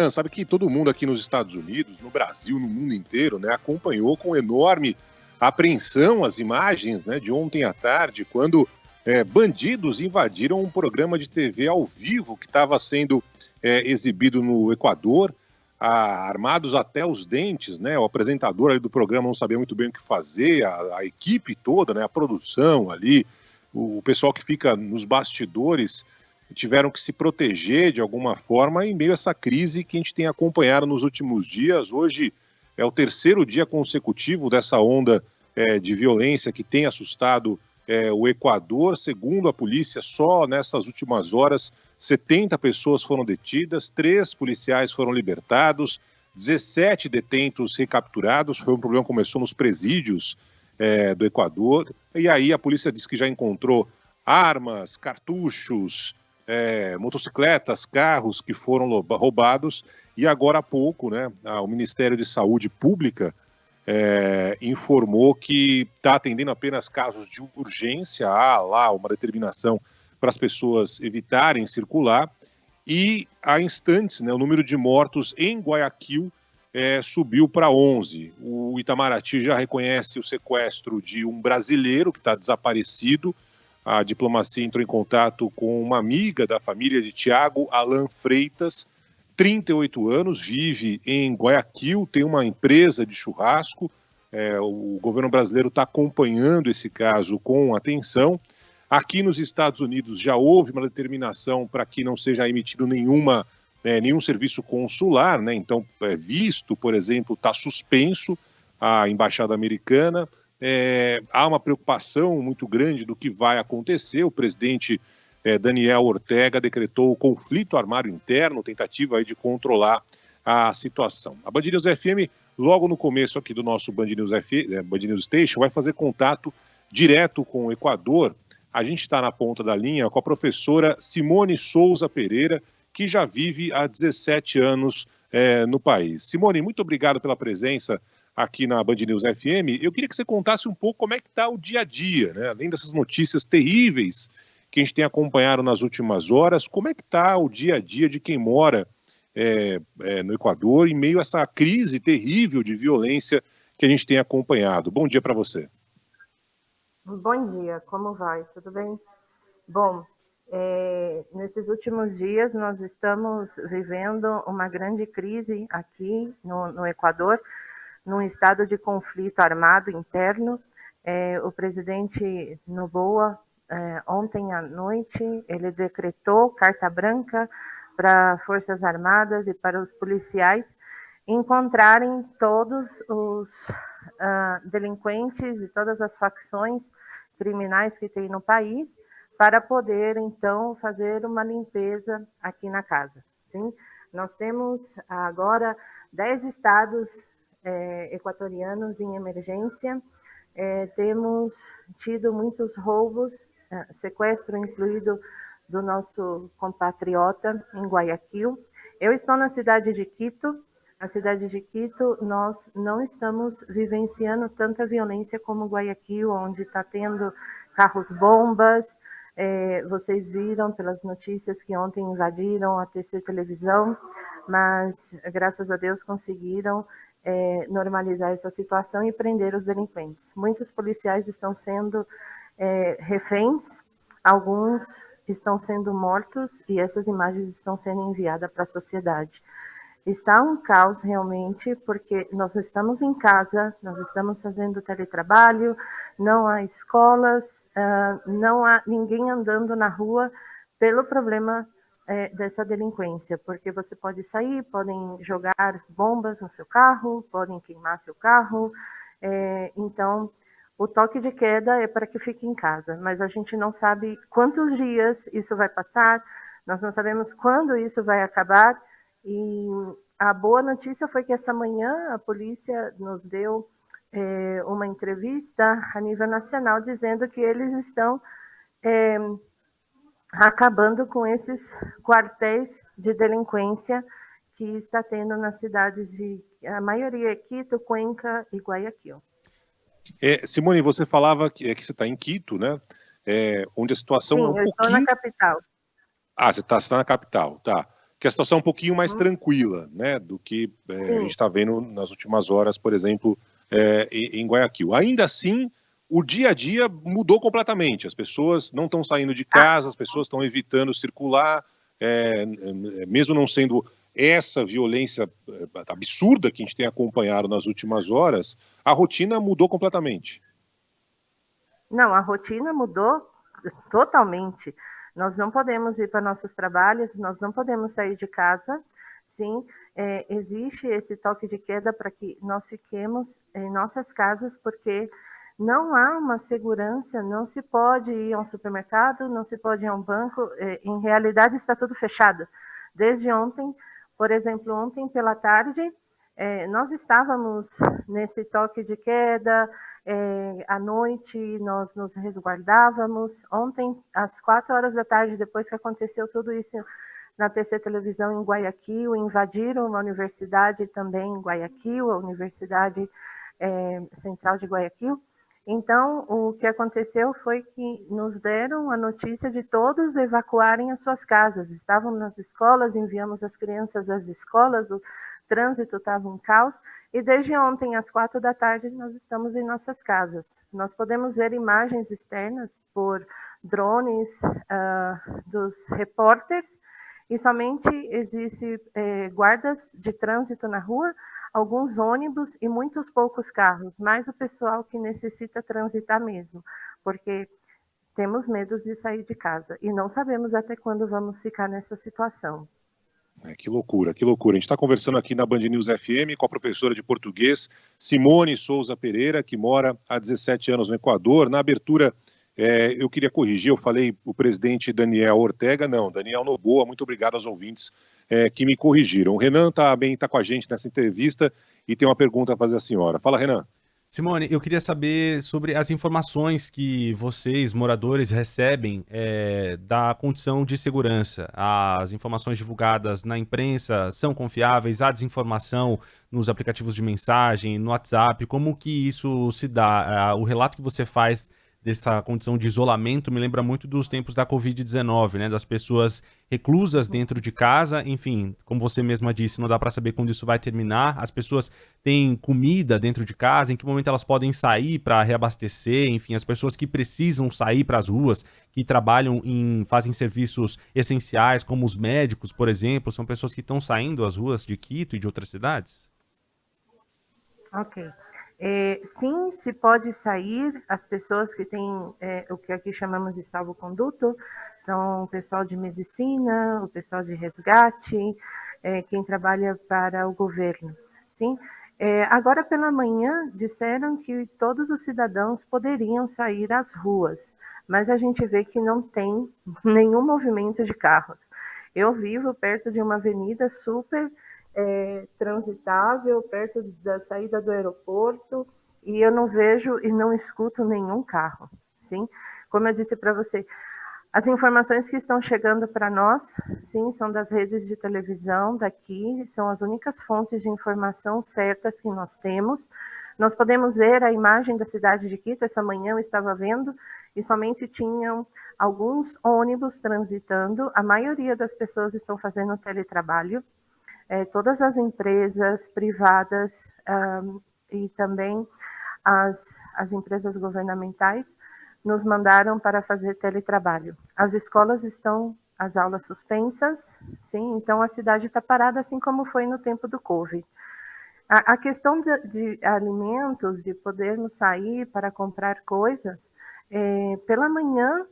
Renan, sabe que todo mundo aqui nos Estados Unidos, no Brasil, no mundo inteiro, né, acompanhou com enorme apreensão as imagens, né, de ontem à tarde, quando bandidos invadiram um programa de TV ao vivo que estava sendo exibido no Equador, armados até os dentes, né? O apresentador ali do programa não sabia muito bem o que fazer, a equipe toda, né, a produção ali, o pessoal que fica nos bastidores tiveram que se proteger de alguma forma em meio a essa crise que a gente tem acompanhado nos últimos dias. Hoje é o terceiro dia consecutivo dessa onda de violência que tem assustado o Equador. Segundo a polícia, só nessas últimas horas, 70 pessoas foram detidas, 3 policiais foram libertados, 17 detentos recapturados. Foi um problema que começou nos presídios do Equador. E aí a polícia disse que já encontrou armas, cartuchos, motocicletas, carros que foram roubados. E agora há pouco, né, o Ministério de Saúde Pública informou que está atendendo apenas casos de urgência. Há lá uma determinação para as pessoas evitarem circular. E há instantes, né, o número de mortos em Guayaquil subiu para 11. O Itamaraty já reconhece o sequestro de um brasileiro que está desaparecido. A diplomacia entrou em contato com uma amiga da família de Tiago Alan Freitas, 38 anos, vive em Guayaquil, tem uma empresa de churrasco. O governo brasileiro está acompanhando esse caso com atenção. Aqui nos Estados Unidos já houve uma determinação para que não seja emitido nenhum serviço consular, né? Então, visto, por exemplo, está suspenso a embaixada americana. Há uma preocupação muito grande do que vai acontecer. O presidente Daniel Ortega decretou o conflito armado interno, tentativa aí de controlar a situação. A Band News FM, logo no começo aqui do nosso Band News Station, vai fazer contato direto com o Equador. A gente está na ponta da linha com a professora Simone Souza Pereira, que já vive há 17 anos no país. Simone, muito obrigado pela presença aqui na Band News FM. Eu queria que você contasse um pouco como é que está o dia a dia, né? Além dessas notícias terríveis que a gente tem acompanhado nas últimas horas, como é que está o dia a dia de quem mora no Equador em meio a essa crise terrível de violência que a gente tem acompanhado? Bom dia para você. Bom dia, como vai? Tudo bem? Bom, nesses últimos dias nós estamos vivendo uma grande crise aqui no Equador, num estado de conflito armado interno. O presidente Noboa, ontem à noite, ele decretou carta branca para Forças Armadas e para os policiais encontrarem todos os delinquentes e todas as facções criminais que tem no país, para poder, então, fazer uma limpeza aqui na casa. Sim? Nós temos agora 10 estados equatorianos em emergência. Temos tido muitos roubos, sequestro incluído do nosso compatriota em Guayaquil. Eu estou na cidade de Quito. A cidade de Quito, nós não estamos vivenciando tanta violência como Guayaquil, onde está tendo carros-bombas. Vocês viram pelas notícias que ontem invadiram a TC Televisão, mas, graças a Deus, conseguiram normalizar essa situação e prender os delinquentes. Muitos policiais estão sendo reféns, alguns estão sendo mortos e essas imagens estão sendo enviadas para a sociedade. Está um caos realmente, porque nós estamos em casa, nós estamos fazendo teletrabalho, não há escolas, não há ninguém andando na rua pelo problema dessa delinquência, porque você pode sair, podem jogar bombas no seu carro, podem queimar seu carro. Então, o toque de queda é para que fique em casa, mas a gente não sabe quantos dias isso vai passar, nós não sabemos quando isso vai acabar. E a boa notícia foi que essa manhã a polícia nos deu uma entrevista a nível nacional dizendo que eles estão acabando com esses quartéis de delinquência que está tendo nas cidades a maioria é Quito, Cuenca e Guayaquil. Simone, você falava que você está em Quito, né? Onde a situação Sim, é um pouquinho... Estou na capital. Ah, você está na capital, tá. que a situação é um pouquinho mais tranquila, né, do que a gente está vendo nas últimas horas, por exemplo, em Guayaquil. Ainda assim, o dia a dia mudou completamente. As pessoas não estão saindo de casa, as pessoas estão evitando circular, mesmo não sendo essa violência absurda que a gente tem acompanhado nas últimas horas, a rotina mudou completamente. Não, a rotina mudou totalmente. Nós não podemos ir para nossos trabalhos, nós não podemos sair de casa, sim. Existe esse toque de queda para que nós fiquemos em nossas casas, porque não há uma segurança, não se pode ir a um supermercado, não se pode ir a um banco, em realidade está tudo fechado. Desde ontem, por exemplo, ontem pela tarde, nós estávamos nesse toque de queda, à noite nós nos resguardávamos. Ontem, às 4 horas da tarde, depois que aconteceu tudo isso na TC Televisão em Guayaquil, invadiram uma universidade também em Guayaquil, a Universidade Central de Guayaquil. Então, o que aconteceu foi que nos deram a notícia de todos evacuarem as suas casas. Estavam nas escolas, enviamos as crianças às escolas, o trânsito estava um caos, e desde ontem, às 4 da tarde, nós estamos em nossas casas. Nós podemos ver imagens externas por drones dos repórteres, e somente existe guardas de trânsito na rua, alguns ônibus e muitos poucos carros, mais o pessoal que necessita transitar mesmo, porque temos medo de sair de casa e não sabemos até quando vamos ficar nessa situação. Que loucura, que loucura. A gente está conversando aqui na Band News FM com a professora de português Simone Souza Pereira, que mora há 17 anos no Equador. Na abertura, eu queria corrigir, eu falei o presidente Daniel Ortega, não, Daniel Noboa. Muito obrigado aos ouvintes que me corrigiram. O Renan tá com a gente nessa entrevista e tem uma pergunta a fazer à senhora. Fala, Renan. Simone, eu queria saber sobre as informações que vocês, moradores, recebem da condição de segurança. As informações divulgadas na imprensa são confiáveis? Há desinformação nos aplicativos de mensagem, no WhatsApp? Como que isso se dá? O relato que você faz dessa condição de isolamento me lembra muito dos tempos da Covid-19, né? Das pessoas reclusas dentro de casa, enfim, como você mesma disse, não dá para saber quando isso vai terminar. As pessoas têm comida dentro de casa, em que momento elas podem sair para reabastecer, enfim, as pessoas que precisam sair para as ruas, que trabalham fazem serviços essenciais, como os médicos, por exemplo, são pessoas que estão saindo às ruas de Quito e de outras cidades? Ok. Sim, se pode sair. As pessoas que têm o que aqui chamamos de salvo-conduto são o pessoal de medicina, o pessoal de resgate, quem trabalha para o governo. Sim. Agora pela manhã disseram que todos os cidadãos poderiam sair às ruas, mas a gente vê que não tem nenhum movimento de carros. Eu vivo perto de uma avenida super transitável, perto da saída do aeroporto, e eu não vejo e não escuto nenhum carro. Sim? Como eu disse para você, as informações que estão chegando para nós, sim, são das redes de televisão daqui, são as únicas fontes de informação certas que nós temos. Nós podemos ver a imagem da cidade de Quito. Essa manhã eu estava vendo e somente tinham alguns ônibus transitando. A maioria das pessoas estão fazendo teletrabalho. Todas as empresas privadas e também as empresas governamentais nos mandaram para fazer teletrabalho. As escolas estão, as aulas suspensas, sim, então a cidade está parada, assim como foi no tempo do Covid. A questão de alimentos, de podermos sair para comprar coisas, pela manhã,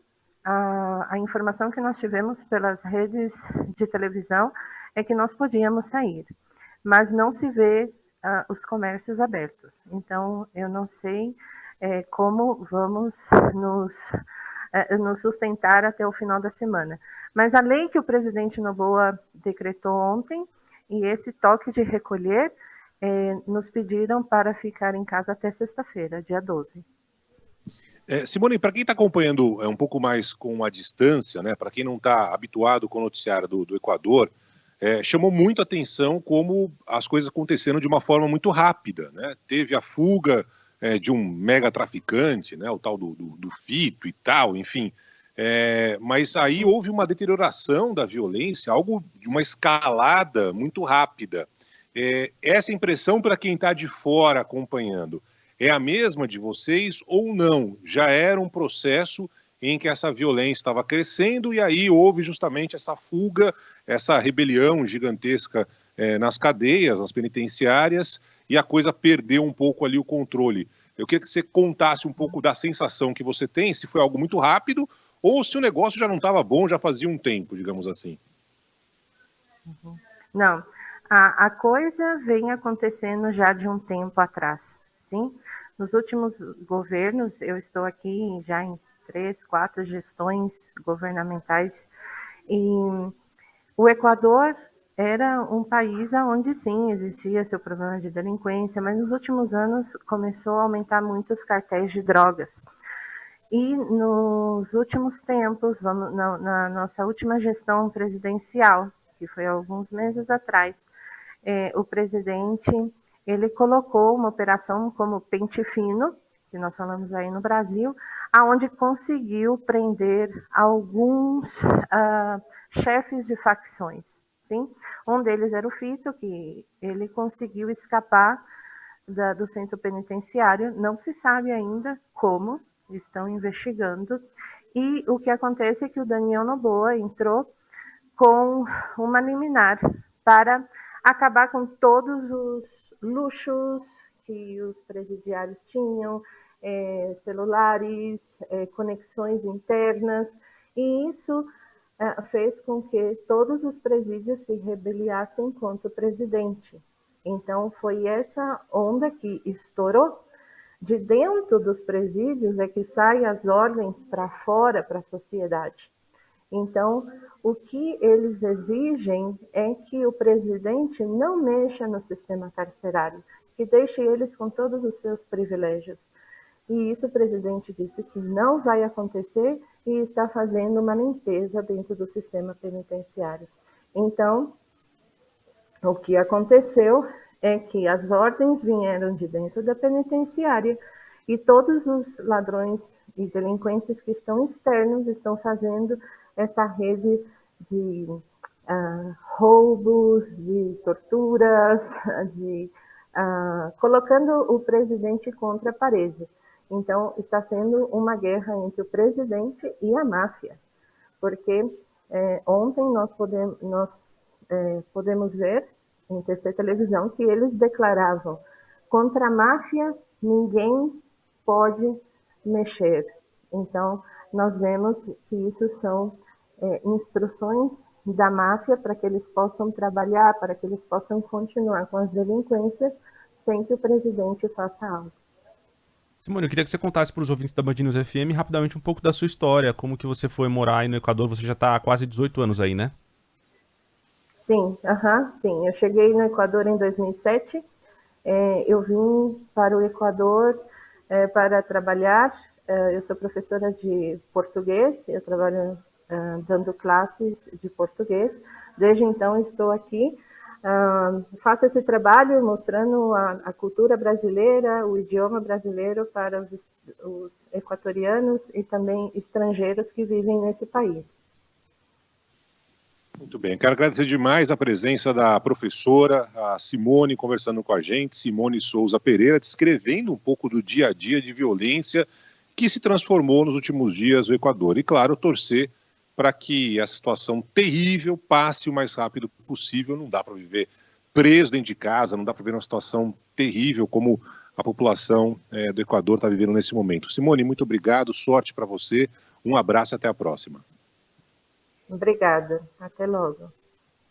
a informação que nós tivemos pelas redes de televisão é que nós podíamos sair, mas não se vê os comércios abertos. Então, eu não sei como vamos nos sustentar até o final da semana. Mas a lei que o presidente Noboa decretou ontem e esse toque de recolher nos pediram para ficar em casa até sexta-feira, dia 12. Simone, para quem está acompanhando um pouco mais com a distância, né, para quem não está habituado com o noticiário do Equador, chamou muito a atenção como as coisas aconteceram de uma forma muito rápida, né? Teve a fuga de um mega traficante, né, o tal do Fito e tal, enfim. Mas aí houve uma deterioração da violência, algo de uma escalada muito rápida. Essa impressão, para quem está de fora acompanhando, é a mesma de vocês ou não? Já era um processo em que essa violência estava crescendo e aí houve justamente essa fuga, essa rebelião gigantesca nas cadeias, nas penitenciárias, e a coisa perdeu um pouco ali o controle. Eu queria que você contasse um pouco da sensação que você tem, se foi algo muito rápido ou se o negócio já não estava bom, já fazia um tempo, digamos assim. Não, a coisa vem acontecendo já de um tempo atrás, sim? Nos últimos governos, eu estou aqui já em 3, 4 gestões governamentais, e o Equador era um país onde sim existia seu problema de delinquência, mas nos últimos anos começou a aumentar muito os cartéis de drogas. E nos últimos tempos, na nossa última gestão presidencial, que foi há alguns meses atrás, o presidente ele colocou uma operação como Pente Fino, que nós falamos aí no Brasil, aonde conseguiu prender alguns chefes de facções. Sim? Um deles era o Fito, que ele conseguiu escapar do centro penitenciário, não se sabe ainda como, estão investigando, e o que acontece é que o Daniel Noboa entrou com uma liminar para acabar com todos os luxos que os presidiários tinham, celulares, conexões internas, e isso fez com que todos os presídios se rebeliassem contra o presidente. Então, foi essa onda que estourou. De dentro dos presídios é que saem as ordens para fora, para a sociedade. Então, o que eles exigem é que o presidente não mexa no sistema carcerário, que deixe eles com todos os seus privilégios. E isso o presidente disse que não vai acontecer e está fazendo uma limpeza dentro do sistema penitenciário. Então, o que aconteceu é que as ordens vieram de dentro da penitenciária e todos os ladrões e delinquentes que estão externos estão fazendo essa rede de roubos, de torturas, colocando o presidente contra a parede. Então, está sendo uma guerra entre o presidente e a máfia, porque ontem nós podemos ver em terceira televisão que eles declaravam: contra a máfia ninguém pode mexer. Então, nós vemos que isso são instruções da máfia para que eles possam trabalhar, para que eles possam continuar com as delinquências sem que o presidente faça algo. Simone, eu queria que você contasse para os ouvintes da Band News FM rapidamente um pouco da sua história, como que você foi morar aí no Equador. Você já está há quase 18 anos aí, né? Sim, sim. Eu cheguei no Equador em 2007. Eu vim para o Equador para trabalhar. Eu sou professora de português, eu trabalho dando classes de português. Desde então estou aqui. Faço esse trabalho mostrando a cultura brasileira, o idioma brasileiro para os equatorianos e também estrangeiros que vivem nesse país. Muito bem, quero agradecer demais a presença da professora, a Simone, conversando com a gente, Simone Souza Pereira, descrevendo um pouco do dia a dia de violência que se transformou nos últimos dias no Equador. E, claro, torcer para que a situação terrível passe o mais rápido possível. Não dá para viver preso dentro de casa, não dá para viver uma situação terrível como a população do Equador está vivendo nesse momento. Simone, muito obrigado, sorte para você, um abraço e até a próxima. Obrigada, até logo.